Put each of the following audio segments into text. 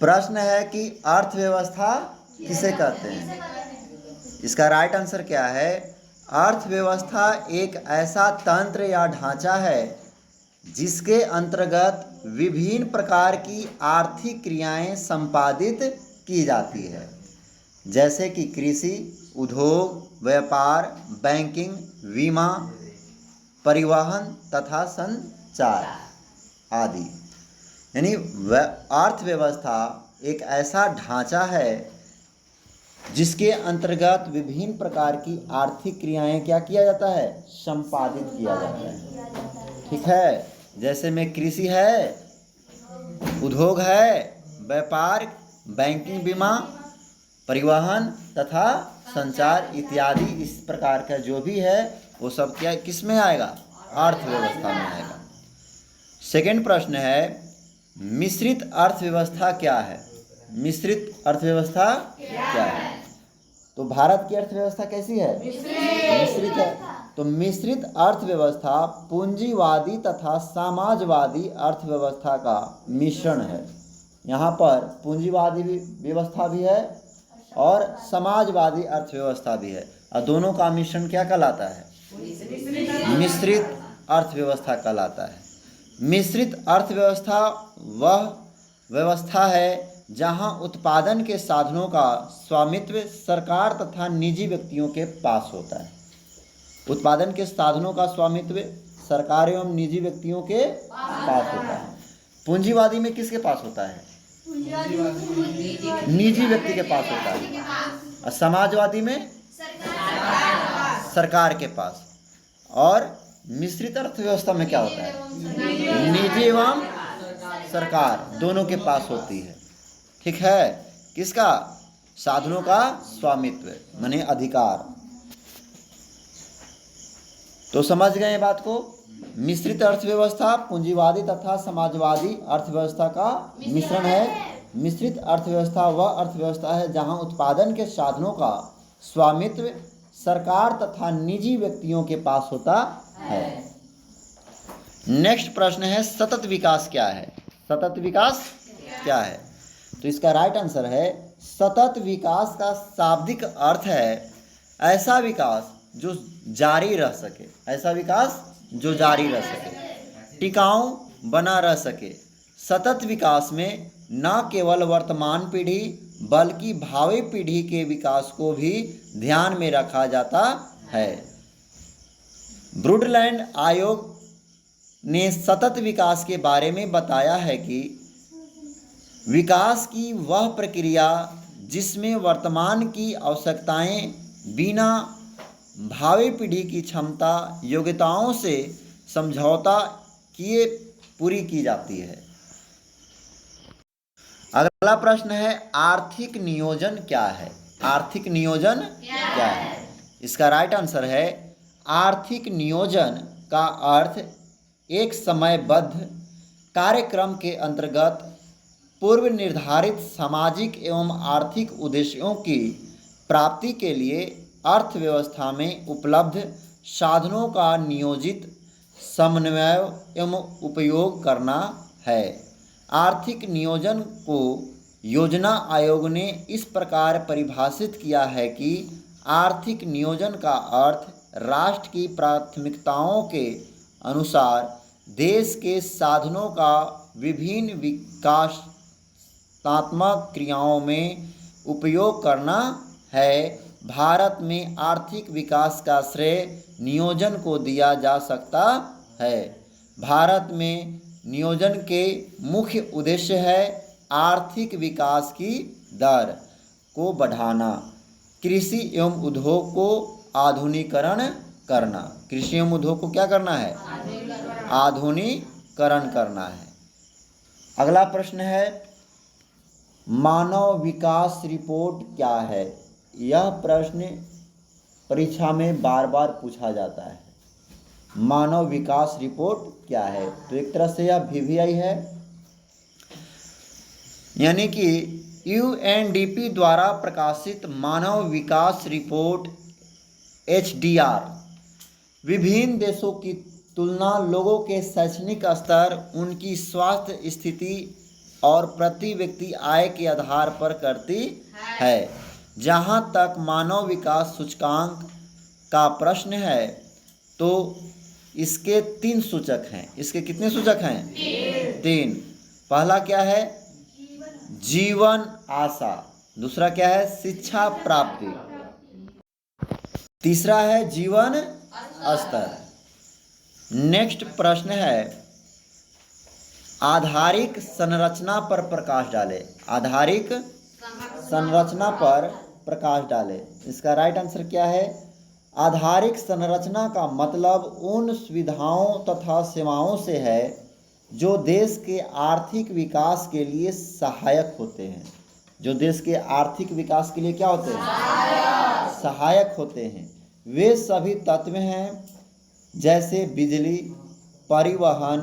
प्रश्न है कि अर्थव्यवस्था किसे कहते हैं। इसका राइट आंसर क्या है? अर्थव्यवस्था एक ऐसा तंत्र या ढांचा है जिसके अंतर्गत विभिन्न प्रकार की आर्थिक क्रियाएं संपादित की जाती है, जैसे कि कृषि, उद्योग, व्यापार, बैंकिंग, बीमा, परिवहन तथा संचार आदि। यानी अर्थव्यवस्था एक ऐसा ढांचा है जिसके अंतर्गत विभिन्न प्रकार की आर्थिक क्रियाएं क्या किया जाता है? संपादित किया जाता है। ठीक है, जैसे में कृषि है, उद्योग है, व्यापार, बैंकिंग, बीमा, परिवहन तथा संचार इत्यादि। इस प्रकार का जो भी है वो सब क्या किस में आएगा? अर्थव्यवस्था में आएगा। सेकंड प्रश्न है, मिश्रित अर्थव्यवस्था क्या है? मिश्रित अर्थव्यवस्था क्या है? तो भारत की अर्थव्यवस्था कैसी है? मिश्रित है। तो मिश्रित अर्थव्यवस्था पूंजीवादी तथा समाजवादी अर्थव्यवस्था का मिश्रण है। यहाँ पर पूंजीवादी व्यवस्था भी है और समाजवादी अर्थव्यवस्था भी है, और दोनों का मिश्रण क्या कहलाता है? मिश्रित अर्थव्यवस्था कहलाता है। मिश्रित अर्थव्यवस्था वह व्यवस्था है जहां उत्पादन के साधनों का स्वामित्व सरकार तथा निजी व्यक्तियों के पास होता है। उत्पादन के साधनों का स्वामित्व सरकार एवं निजी व्यक्तियों के पास होता है। पूंजीवादी में किसके पास होता है? निजी व्यक्ति के पास होता है। और समाजवादी में सरकार के पास। और मिश्रित अर्थव्यवस्था में क्या होता है? निजी एवं सरकार दोनों के पास होती है। ठीक है, किसका? साधनों का स्वामित्व माने अधिकार। तो समझ गए बात को? मिश्रित अर्थव्यवस्था पूंजीवादी तथा समाजवादी अर्थव्यवस्था का मिश्रण है। मिश्रित अर्थव्यवस्था वह अर्थव्यवस्था है जहां उत्पादन के साधनों का स्वामित्व सरकार तथा निजी व्यक्तियों के पास होता है। नेक्स्ट प्रश्न है, सतत विकास क्या है? सतत विकास क्या है? तो इसका राइट आंसर है, सतत विकास का शाब्दिक अर्थ है ऐसा विकास जो जारी रह सके। ऐसा विकास जो जारी रह सके, टिकाऊ बना रह सके। सतत विकास में न केवल वर्तमान पीढ़ी बल्कि भावी पीढ़ी के विकास को भी ध्यान में रखा जाता है। ब्रूडलैंड आयोग ने सतत विकास के बारे में बताया है कि विकास की वह प्रक्रिया जिसमें वर्तमान की आवश्यकताएं बिना भावी पीढ़ी की क्षमता योग्यताओं से समझौता किए पूरी की जाती है। अगला प्रश्न है, आर्थिक नियोजन क्या है? आर्थिक नियोजन क्या है? इसका राइट आंसर है, आर्थिक नियोजन का अर्थ एक समयबद्ध कार्यक्रम के अंतर्गत पूर्व निर्धारित सामाजिक एवं आर्थिक उद्देश्यों की प्राप्ति के लिए अर्थव्यवस्था में उपलब्ध साधनों का नियोजित समन्वय एवं उपयोग करना है। आर्थिक नियोजन को योजना आयोग ने इस प्रकार परिभाषित किया है कि आर्थिक नियोजन का अर्थ राष्ट्र की प्राथमिकताओं के अनुसार देश के साधनों का विभिन्न विकासात्मक क्रियाओं में उपयोग करना है। भारत में आर्थिक विकास का श्रेय नियोजन को दिया जा सकता है। भारत में नियोजन के मुख्य उद्देश्य है आर्थिक विकास की दर को बढ़ाना, कृषि एवं उद्योग को आधुनिकीकरण करना। कृषि एवं उद्योग को क्या करना है? आधुनिकीकरण करना है। अगला प्रश्न है, मानव विकास रिपोर्ट क्या है? यह प्रश्न परीक्षा में बार बार पूछा जाता है। मानव विकास रिपोर्ट क्या है? तो एक तरह से यह VVI है, यानी कि UNDP द्वारा प्रकाशित मानव विकास रिपोर्ट HDR विभिन्न देशों की तुलना, लोगों के शैक्षणिक स्तर, उनकी स्वास्थ्य स्थिति और प्रति व्यक्ति आय के आधार पर करती है। जहाँ तक मानव विकास सूचकांक का प्रश्न है तो इसके 3 सूचक हैं। इसके कितने सूचक हैं? 3। पहला क्या है? जीवन आशा। दूसरा क्या है? शिक्षा प्राप्ति। तीसरा है जीवन स्तर। नेक्स्ट प्रश्न है, आधारिक संरचना पर प्रकाश डाले। आधारिक संरचना पर प्रकाश डाले। इसका राइट आंसर क्या है? आधारिक संरचना का मतलब उन सुविधाओं तथा सेवाओं से है जो देश के आर्थिक विकास के लिए सहायक होते हैं। जो देश के आर्थिक विकास के लिए क्या होते हैं? सहायक होते हैं। वे सभी तत्व हैं जैसे बिजली, परिवहन,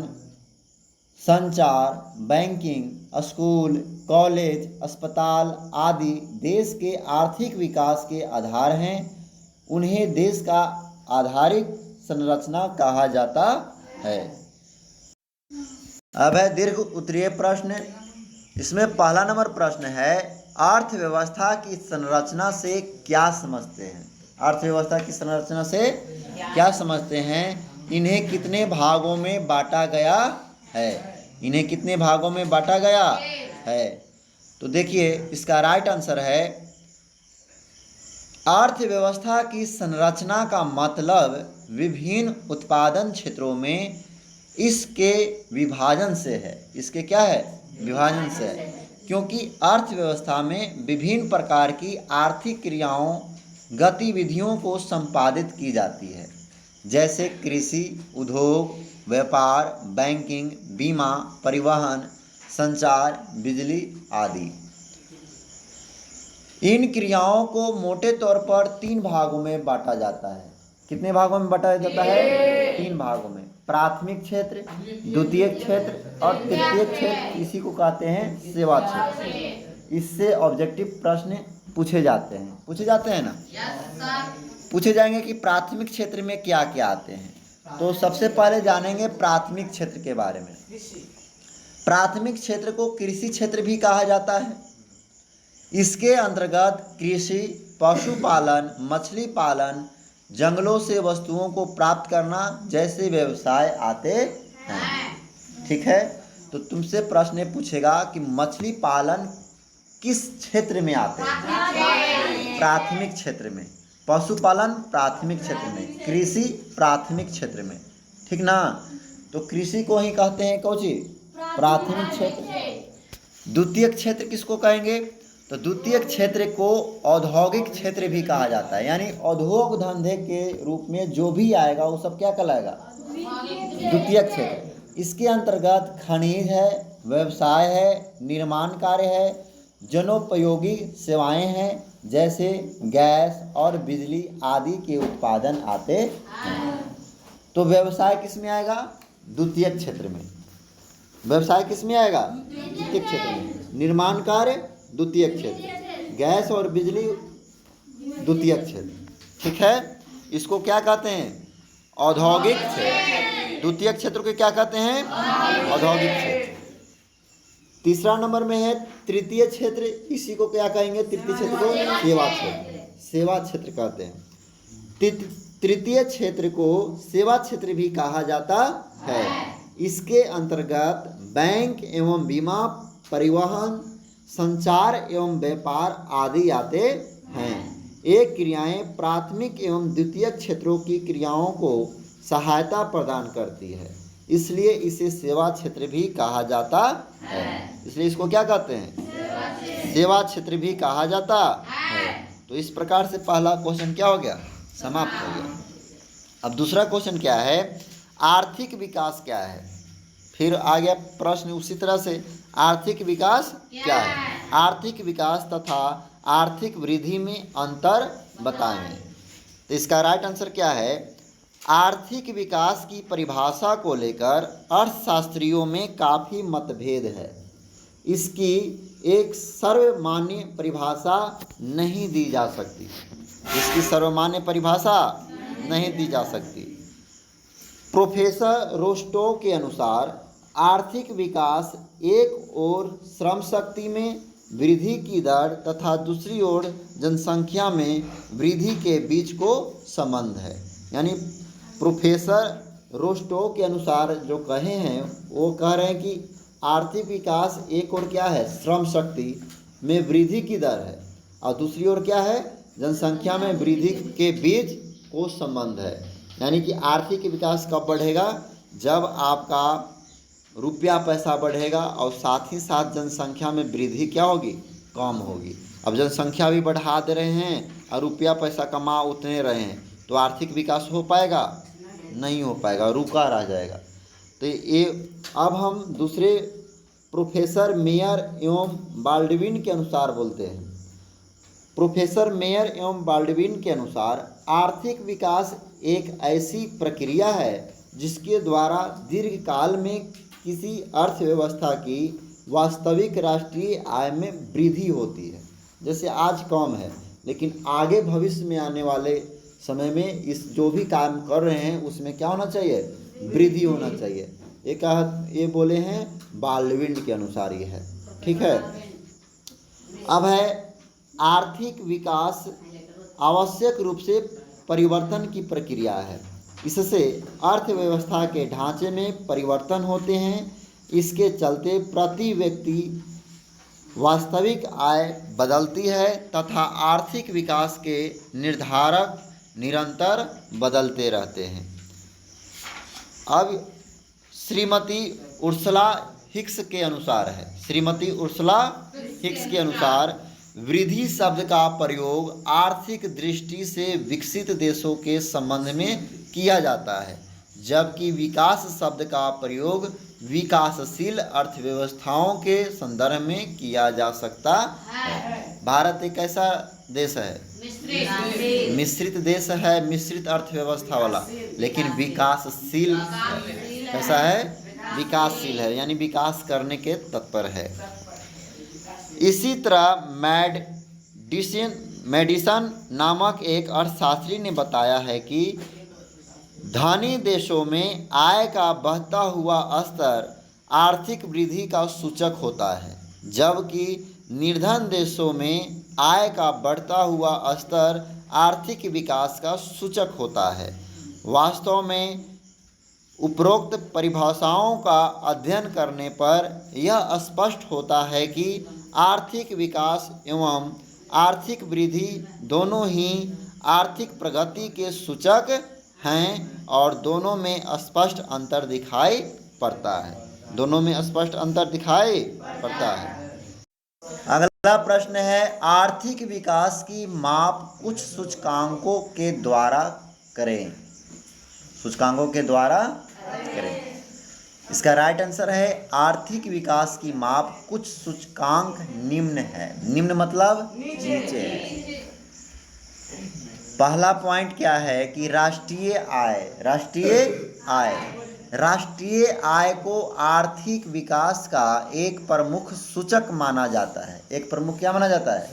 संचार, बैंकिंग, स्कूल, कॉलेज, अस्पताल आदि देश के आर्थिक विकास के आधार हैं। उन्हें देश का आधारिक संरचना कहा जाता है। अब है दीर्घ उत्तरीय प्रश्न। इसमें पहला नंबर प्रश्न है, अर्थव्यवस्था की संरचना से क्या समझते हैं? अर्थव्यवस्था की संरचना से क्या समझते हैं? इन्हें कितने भागों में बांटा गया है? इन्हें कितने भागों में बांटा गया है? तो देखिए, इसका राइट आंसर है, अर्थव्यवस्था की संरचना का मतलब विभिन्न उत्पादन क्षेत्रों में इसके विभाजन से है। इसके क्या है? विभाजन से है। क्योंकि अर्थव्यवस्था में विभिन्न प्रकार की आर्थिक क्रियाओं, गतिविधियों को संपादित की जाती है, जैसे कृषि, उद्योग, व्यापार, बैंकिंग, बीमा, परिवहन, संचार, बिजली आदि। इन क्रियाओं को मोटे तौर पर 3 भागों में बांटा जाता है। कितने भागों में बांटा जाता है? 3 भागों में। प्राथमिक क्षेत्र, द्वितीयक क्षेत्र और तृतीयक क्षेत्र। इसी को कहते हैं सेवा क्षेत्र। इससे ऑब्जेक्टिव प्रश्न पूछे जाते हैं ना? पूछे जाएंगे कि प्राथमिक क्षेत्र में क्या क्या आते हैं। तो सबसे पहले जानेंगे प्राथमिक क्षेत्र के बारे में। प्राथमिक क्षेत्र को कृषि क्षेत्र भी कहा जाता है। इसके अंतर्गत कृषि, पशुपालन, मछली पालन, जंगलों से वस्तुओं को प्राप्त करना जैसे व्यवसाय आते हैं। ठीक है, तो तुमसे प्रश्न पूछेगा कि मछली पालन किस क्षेत्र में आते हैं? प्राथमिक क्षेत्र में। पशुपालन प्राथमिक क्षेत्र में, कृषि प्राथमिक क्षेत्र में। ठीक ना? तो कृषि को ही कहते हैं कौची? प्राथमिक क्षेत्र। द्वितीयक क्षेत्र किसको कहेंगे? तो द्वितीयक क्षेत्र को औद्योगिक क्षेत्र भी कहा जाता है। यानी उद्योग धंधे के रूप में जो भी आएगा वो सब क्या कहलाएगा? द्वितीयक क्षेत्र। इसके अंतर्गत खनिज है, व्यवसाय है, निर्माण कार्य है, जनोपयोगी सेवाएं हैं जैसे गैस और बिजली आदि के उत्पादन आते हैं। तो व्यवसाय किस में आएगा? द्वितीयक क्षेत्र में। व्यवसाय किस में आएगा? द्वितीयक क्षेत्र में। निर्माण कार्य द्वितीयक क्षेत्र, गैस और बिजली द्वितीयक क्षेत्र। ठीक है, इसको क्या कहते हैं? औद्योगिक क्षेत्र। द्वितीयक क्षेत्र को क्या कहते हैं? औद्योगिक क्षेत्र। तीसरा नंबर में है तृतीय क्षेत्र। इसी को क्या कहेंगे? तृतीय क्षेत्र को सेवा क्षेत्र। सेवा क्षेत्र कहते हैं। तृतीय क्षेत्र को सेवा क्षेत्र भी कहा जाता है। इसके अंतर्गत बैंक एवं बीमा, परिवहन, संचार एवं व्यापार आदि आते हैं। ये क्रियाएं प्राथमिक एवं द्वितीयक क्षेत्रों की क्रियाओं को सहायता प्रदान करती है, इसलिए इसे सेवा क्षेत्र भी कहा जाता है। इसलिए इसको क्या कहते हैं? सेवा क्षेत्र भी कहा जाता है। तो इस प्रकार से पहला क्वेश्चन क्या हो गया? समाप्त हो गया। अब दूसरा क्वेश्चन क्या है? आर्थिक विकास क्या है? फिर आ गया प्रश्न उसी तरह से, आर्थिक विकास क्या है? आर्थिक विकास तथा आर्थिक वृद्धि में अंतर बताएं। तो इसका राइट आंसर क्या है? आर्थिक विकास की परिभाषा को लेकर अर्थशास्त्रियों में काफ़ी मतभेद है। इसकी एक सर्वमान्य परिभाषा नहीं दी जा सकती। इसकी सर्वमान्य परिभाषा नहीं दी जा सकती। प्रोफेसर रोस्टो के अनुसार आर्थिक विकास एक ओर श्रम शक्ति में वृद्धि की दर तथा दूसरी ओर जनसंख्या में वृद्धि के बीच को संबंध है। यानी प्रोफेसर रोस्टो के अनुसार जो कहे हैं वो कह रहे हैं कि आर्थिक विकास एक ओर क्या है, श्रम शक्ति में वृद्धि की दर है, और दूसरी ओर क्या है, जनसंख्या में वृद्धि के बीच को संबंध है। यानी कि आर्थिक विकास कब बढ़ेगा, जब आपका रुपया पैसा बढ़ेगा और साथ ही साथ जनसंख्या में वृद्धि क्या होगी, कम होगी। अब जनसंख्या भी बढ़ा दे रहे हैं और रुपया पैसा कमा उतने रहे हैं, तो आर्थिक विकास हो पाएगा, नहीं हो पाएगा, रुका रह जाएगा। तो ये अब हम दूसरे प्रोफेसर मेयर एवं बाल्डविन के अनुसार बोलते हैं। प्रोफेसर मेयर एवं बाल्डविन के अनुसार आर्थिक विकास एक ऐसी प्रक्रिया है जिसके द्वारा दीर्घकाल में किसी अर्थव्यवस्था की वास्तविक राष्ट्रीय आय में वृद्धि होती है। जैसे आज कम है, लेकिन आगे भविष्य में आने वाले समय में इस जो भी काम कर रहे हैं उसमें क्या होना चाहिए, वृद्धि होना चाहिए। ये बोले हैं बाल्डविन के अनुसार ये है। ठीक है। अब है आर्थिक विकास आवश्यक रूप से परिवर्तन की प्रक्रिया है। इससे अर्थव्यवस्था के ढांचे में परिवर्तन होते हैं। इसके चलते प्रति व्यक्ति वास्तविक आय बदलती है तथा आर्थिक विकास के निर्धारक निरंतर बदलते रहते हैं। अब श्रीमती उर्सुला हिक्स के अनुसार है, श्रीमती उर्सुला हिक्स के अनुसार वृद्धि शब्द का प्रयोग आर्थिक दृष्टि से विकसित देशों के संबंध में किया जाता है, जबकि विकास शब्द का प्रयोग विकासशील अर्थव्यवस्थाओं के संदर्भ में किया जा सकता है। भारत एक ऐसा देश है, मिश्रित देश है, मिश्रित अर्थव्यवस्था वाला, लेकिन विकासशील है। कैसा है, विकासशील है, यानी विकास करने के तत्पर है। इसी तरह मेडिसन नामक एक अर्थशास्त्री ने बताया है कि धनी देशों में आय का बढ़ता हुआ स्तर आर्थिक वृद्धि का सूचक होता है, जबकि निर्धन देशों में आय का बढ़ता हुआ स्तर आर्थिक विकास का सूचक होता है। वास्तव में उपरोक्त परिभाषाओं का अध्ययन करने पर यह स्पष्ट होता है कि आर्थिक विकास एवं आर्थिक वृद्धि दोनों ही आर्थिक प्रगति के सूचक हैं और दोनों में स्पष्ट अंतर दिखाई पड़ता है। दोनों में स्पष्ट अंतर दिखाई पड़ता है। अगला प्रश्न है, आर्थिक विकास की माप कुछ सूचकांकों के द्वारा करें। सूचकांकों के द्वारा करें। इसका राइट आंसर है आर्थिक विकास की माप कुछ सूचकांक निम्न है। निम्न मतलब नीचे है। पहला पॉइंट क्या है कि राष्ट्रीय आय। राष्ट्रीय आय को आर्थिक विकास का एक प्रमुख सूचक माना जाता है। एक प्रमुख क्या माना जाता है?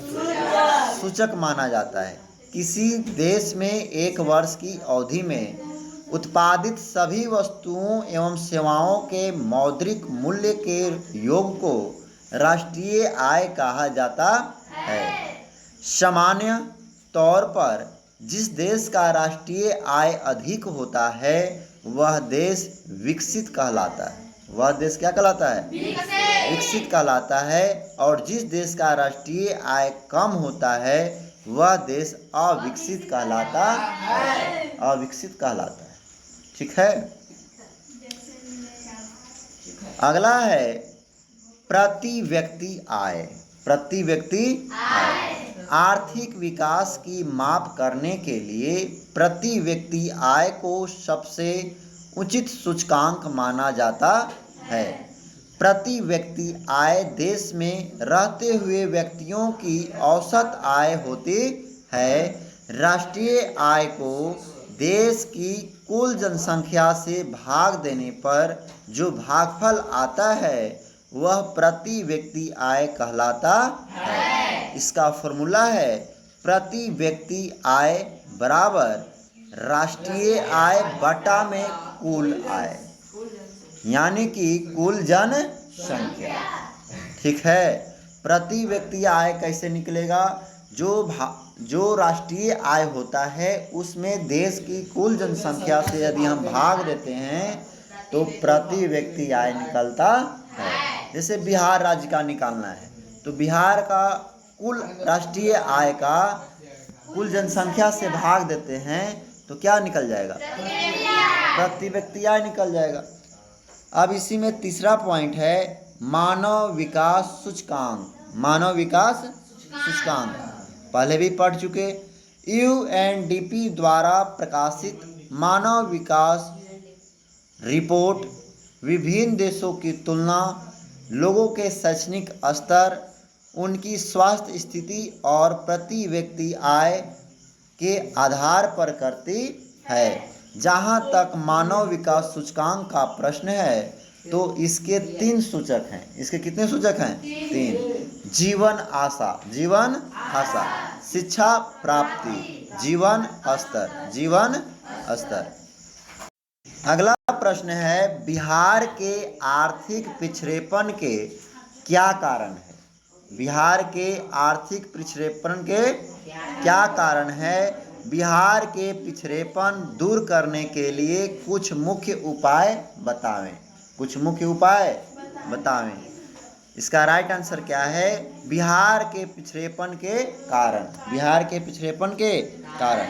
सूचक माना जाता है। किसी देश में एक वर्ष की अवधि में उत्पादित सभी वस्तुओं एवं सेवाओं के मौद्रिक मूल्य के योग को राष्ट्रीय आय कहा जाता है। सामान्य तौर पर जिस देश का राष्ट्रीय आय अधिक होता है वह देश विकसित कहलाता है। वह देश क्या कहलाता है? विकसित कहलाता है। और जिस देश का राष्ट्रीय आय कम होता है वह देश अविकसित कहलाता है। अविकसित कहलाता है। ठीक है। अगला है प्रति व्यक्ति आय। प्रति व्यक्ति आय। आर्थिक विकास की माप करने के लिए प्रति व्यक्ति आय को सबसे उचित सूचकांक माना जाता है। प्रति व्यक्ति आय देश में रहते हुए व्यक्तियों की औसत आय होती है। राष्ट्रीय आय को देश की कुल जनसंख्या से भाग देने पर जो भागफल आता है वह प्रति व्यक्ति आय कहलाता है। इसका फॉर्मूला है प्रति व्यक्ति आय बराबर राष्ट्रीय आय बटा में कुल आय। यानी कि कुल जनसंख्या। ठीक है, प्रति व्यक्ति आय कैसे निकलेगा? जो राष्ट्रीय आय होता है उसमें देश की कुल जनसंख्या से यदि हम भाग देते हैं तो प्रति व्यक्ति आय निकलता है। जैसे बिहार राज्य का निकालना है तो बिहार का कुल राष्ट्रीय आय का कुल जनसंख्या से भाग देते हैं तो क्या निकल जाएगा? प्रति व्यक्ति आय निकल जाएगा। अब इसी में तीसरा पॉइंट है मानव विकास सूचकांक। मानव विकास सूचकांक पहले भी पढ़ चुके। यूएनडीपी द्वारा प्रकाशित मानव विकास रिपोर्ट विभिन्न देशों की तुलना, लोगों के शैक्षणिक स्तर, उनकी स्वास्थ्य स्थिति और प्रति व्यक्ति आय के आधार पर करती है। जहाँ तक मानव विकास सूचकांक का प्रश्न है तो इसके 3 सूचक हैं। इसके कितने सूचक हैं? 3। जीवन आशा, जीवन आशा, शिक्षा प्राप्ति, जीवन स्तर, जीवन स्तर। अगला प्रश्न है बिहार के आर्थिक पिछड़ेपन के क्या कारण है? बिहार के आर्थिक पिछड़ेपन के क्या कारण है? बिहार के पिछड़ेपन दूर करने के लिए कुछ मुख्य उपाय बतावें। कुछ मुख्य उपाय बतावें। इसका राइट आंसर क्या है? बिहार के पिछड़ेपन के कारण। बिहार के पिछड़ेपन के कारण।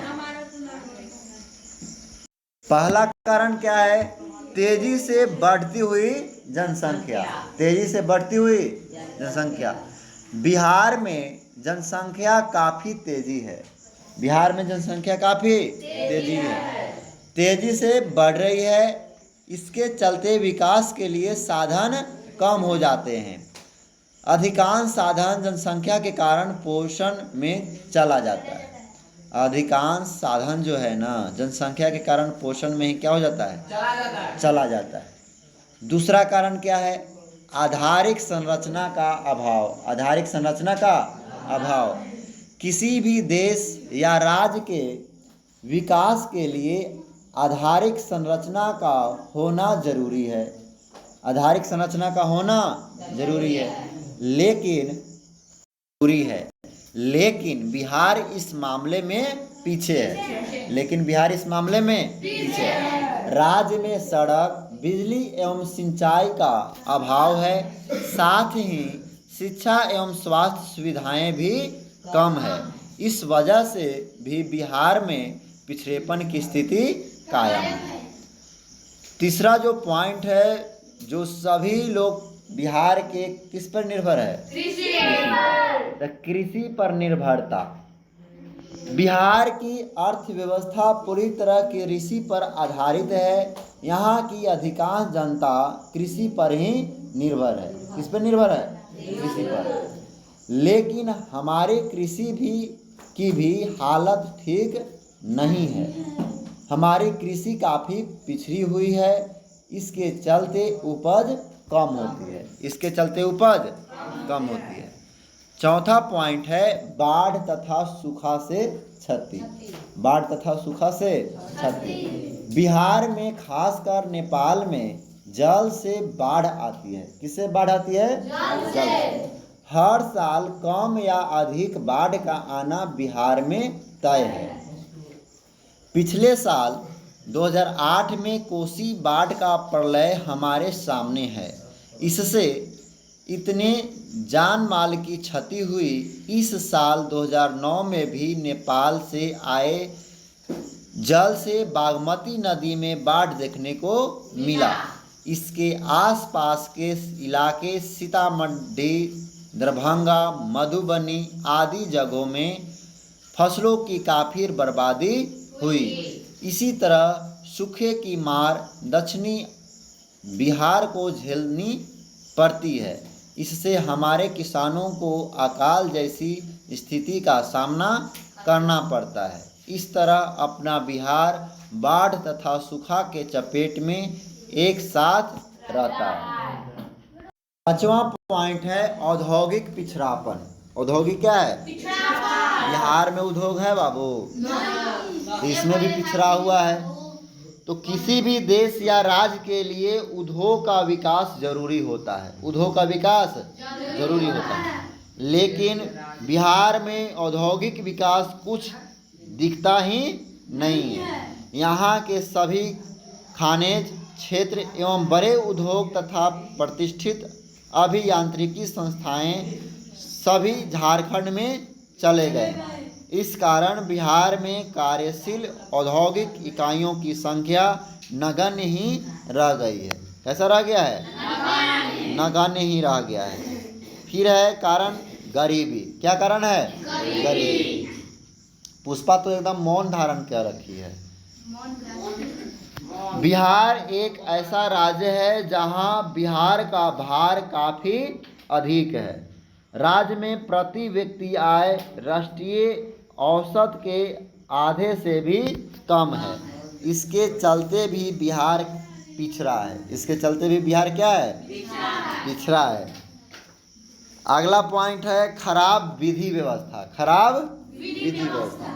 पहला कारण क्या है? तेजी से बढ़ती हुई जनसंख्या। तेजी से बढ़ती हुई जनसंख्या। बिहार में जनसंख्या काफ़ी तेजी है। बिहार में जनसंख्या काफ़ी तेजी है, तेजी से बढ़ रही है। इसके चलते विकास के लिए साधन कम हो जाते हैं। अधिकांश साधन जनसंख्या के कारण पोषण में चला जाता है। अधिकांश साधन जो है ना जनसंख्या के कारण पोषण में ही क्या हो जाता है? चला जाता है। दूसरा कारण क्या है? आधारिक संरचना का अभाव। आधारिक संरचना का अभाव। किसी भी देश या राज्य के विकास के लिए आधारिक संरचना का होना जरूरी है। आधारिक संरचना का होना जरूरी है, लेकिन बिहार इस मामले में पीछे है। लेकिन बिहार इस मामले में पीछे है। राज्य में सड़क, बिजली एवं सिंचाई का अभाव है। साथ ही शिक्षा एवं स्वास्थ्य सुविधाएं भी कम है। इस वजह से भी बिहार में पिछड़ेपन की स्थिति कायम है। तीसरा जो पॉइंट है, जो सभी लोग बिहार के किस पर निर्भर है? कृषि पर निर्भरता। बिहार की अर्थव्यवस्था पूरी तरह कृषि पर आधारित है। यहाँ की अधिकांश जनता कृषि पर ही निर्भर है। किस पर निर्भर है? कृषि पर। लेकिन हमारे कृषि की भी हालत ठीक नहीं है। हमारी कृषि काफ़ी पिछड़ी हुई है। इसके चलते उपज कम होती है। इसके चलते उपज कम होती है। चौथा पॉइंट है बाढ़ तथा सूखा से क्षति। बाढ़ तथा सूखा से क्षति। बिहार में खासकर नेपाल में जल से बाढ़ आती है। किससे बाढ़ आती है? जल से। हर साल कम या अधिक बाढ़ का आना बिहार में तय है। पिछले साल 2008 में कोसी बाढ़ का प्रलय हमारे सामने है। इससे इतने जान माल की क्षति हुई। इस साल 2009 में भी नेपाल से आए जल से बागमती नदी में बाढ़ देखने को मिला। इसके आसपास के इलाके सीतामढ़ी, दरभंगा, मधुबनी आदि जगहों में फसलों की काफ़ी बर्बादी हुई। इसी तरह सूखे की मार दक्षिणी बिहार को झेलनी पड़ती है। इससे हमारे किसानों को अकाल जैसी स्थिति का सामना करना पड़ता है। इस तरह अपना बिहार बाढ़ तथा सूखा के चपेट में एक साथ रहता है। पांचवा पॉइंट है औद्योगिक पिछड़ापन। औद्योगिक क्या है? बिहार में उद्योग है बाबू, तो इसमें भी पिछड़ा हुआ है। तो किसी भी देश या राज्य के लिए उद्योग का विकास जरूरी होता है, उद्योग का विकास जरूरी होता है। लेकिन बिहार में औद्योगिक विकास कुछ दिखता ही नहीं है। यहाँ के सभी खनिज क्षेत्र एवं बड़े उद्योग तथा प्रतिष्ठित अभियांत्रिकी संस्थाएं सभी झारखंड में चले गए। इस कारण बिहार में कार्यशील औद्योगिक इकाइयों की संख्या नगण्य ही रह गई है। कैसा रह गया है? नगण्य ही रह गया है। फिर है कारण गरीबी। क्या कारण है? गरीबी। पुष्पा तो एकदम मौन धारण कर रखी है। बिहार एक ऐसा राज्य है जहां बिहार का भार काफ़ी अधिक है। राज्य में प्रति व्यक्ति आय राष्ट्रीय औसत के आधे से भी कम है। इसके चलते भी बिहार पिछड़ा है। इसके चलते भी बिहार क्या है? पिछड़ा है। अगला पॉइंट है खराब विधि व्यवस्था। खराब विधि व्यवस्था।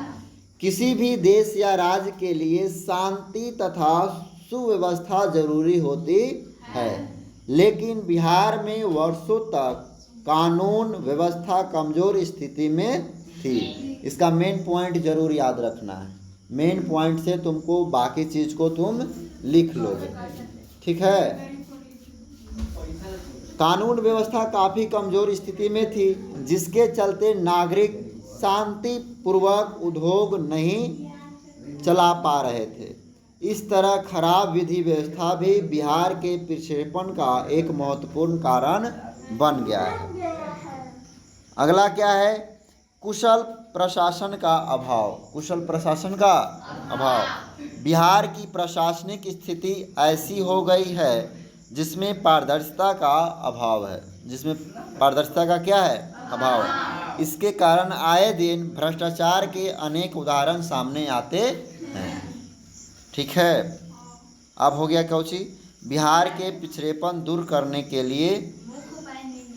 किसी भी देश या राज्य के लिए शांति तथा सुव्यवस्था जरूरी होती है, लेकिन बिहार में वर्षों तक कानून व्यवस्था कमजोर स्थिति में थी। इसका मेन पॉइंट जरूर याद रखना है। मेन पॉइंट से तुमको बाकी चीज़ को तुम लिख लोगे, ठीक है। कानून व्यवस्था काफ़ी कमजोर स्थिति में थी, जिसके चलते नागरिक शांतिपूर्वक उद्योग नहीं चला पा रहे थे। इस तरह खराब विधि व्यवस्था भी बिहार के पिछड़ेपन का एक महत्वपूर्ण कारण बन गया है। अगला क्या है? कुशल प्रशासन का अभाव। कुशल प्रशासन का अभाव। बिहार की प्रशासनिक स्थिति ऐसी हो गई है जिसमें पारदर्शिता का अभाव है। जिसमें पारदर्शिता का क्या है? अभाव है। इसके कारण आए दिन भ्रष्टाचार के अनेक उदाहरण सामने आते हैं, ठीक है। अब हो गया कौची? बिहार के पिछड़ेपन दूर करने के लिए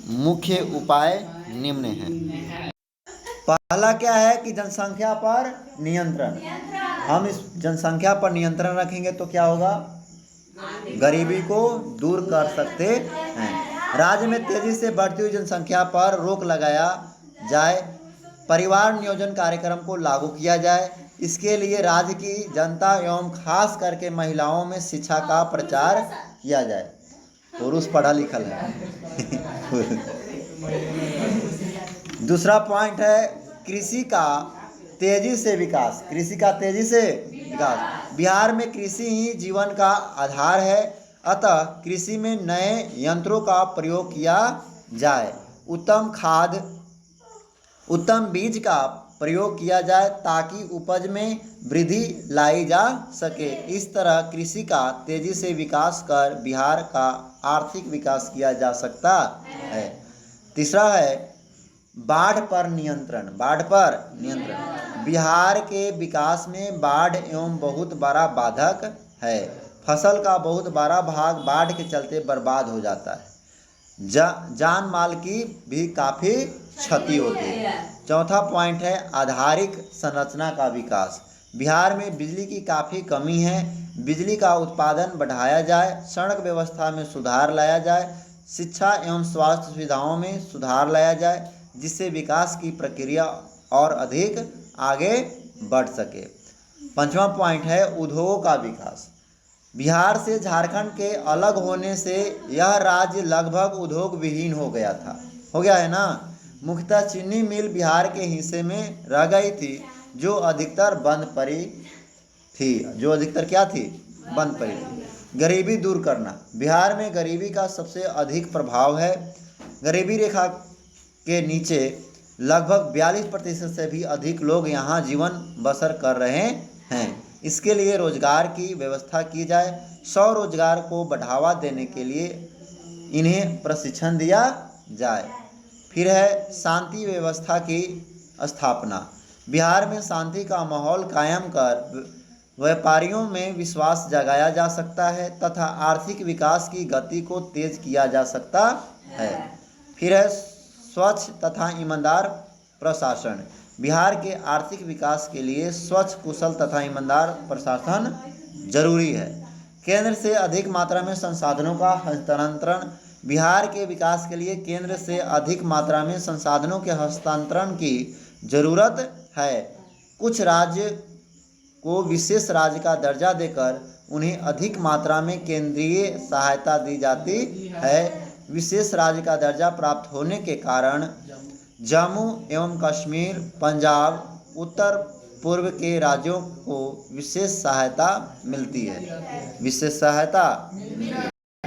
मुख्य उपाय निम्न हैं। पहला क्या है कि जनसंख्या पर नियंत्रण। हम इस जनसंख्या पर नियंत्रण रखेंगे तो क्या होगा? गरीबी को दूर कर सकते हैं। राज्य में तेजी से बढ़ती हुई जनसंख्या पर रोक लगाया जाए। परिवार नियोजन कार्यक्रम को लागू किया जाए। इसके लिए राज्य की जनता एवं खास करके महिलाओं में शिक्षा का प्रचार किया जाए। पुरुष पढ़ा लिखा है। दूसरा पॉइंट है कृषि का तेजी से विकास। कृषि का तेजी से विकास। बिहार में कृषि ही जीवन का आधार है, अतः कृषि में नए यंत्रों का प्रयोग किया जाए। उत्तम खाद, उत्तम बीज का प्रयोग किया जाए ताकि उपज में वृद्धि लाई जा सके। इस तरह कृषि का तेजी से विकास कर बिहार का आर्थिक विकास किया जा सकता है। तीसरा है बाढ़ पर नियंत्रण। बाढ़ पर नियंत्रण। बिहार के विकास में बाढ़ एवं बहुत बड़ा बाधक है। फसल का बहुत बड़ा भाग बाढ़ के चलते बर्बाद हो जाता है। जान माल की भी काफ़ी क्षति होती है। चौथा पॉइंट है आधारिक संरचना का विकास। बिहार में बिजली की काफ़ी कमी है। बिजली का उत्पादन बढ़ाया जाए। सड़क व्यवस्था में सुधार लाया जाए। शिक्षा एवं स्वास्थ्य सुविधाओं में सुधार लाया जाए, जिससे विकास की प्रक्रिया और अधिक आगे बढ़ सके। पांचवा पॉइंट है उद्योगों का विकास। बिहार से झारखंड के अलग होने से यह राज्य लगभग उद्योग विहीन हो गया था। हो गया है ना। मुख्यतः चीनी मिल बिहार के हिस्से में रह गई थी, जो अधिकतर बंद पड़ी थी। जो अधिकतर क्या थी? बंद पड़ी थी। गरीबी दूर करना। बिहार में गरीबी का सबसे अधिक प्रभाव है। गरीबी रेखा के नीचे लगभग 42% से भी अधिक लोग यहाँ जीवन बसर कर रहे हैं। इसके लिए रोजगार की व्यवस्था की जाए। स्वरोजगार को बढ़ावा देने के लिए इन्हें प्रशिक्षण दिया जाए। फिर है शांति व्यवस्था की स्थापना। बिहार में शांति का माहौल कायम कर व्यापारियों में विश्वास जगाया जा सकता है तथा आर्थिक विकास की गति को तेज किया जा सकता है। फिर है स्वच्छ तथा ईमानदार प्रशासन। बिहार के आर्थिक विकास के लिए स्वच्छ, कुशल तथा ईमानदार प्रशासन जरूरी है। केंद्र से अधिक मात्रा में संसाधनों का हस्तांतरण। बिहार के विकास के लिए केंद्र से अधिक मात्रा में संसाधनों के हस्तांतरण की जरूरत है। कुछ राज्य को विशेष राज्य का दर्जा देकर उन्हें अधिक मात्रा में केंद्रीय सहायता दी जाती है। विशेष राज्य का दर्जा प्राप्त होने के कारण जम्मू एवं कश्मीर, पंजाब, उत्तर पूर्व के राज्यों को विशेष सहायता मिलती है। विशेष सहायता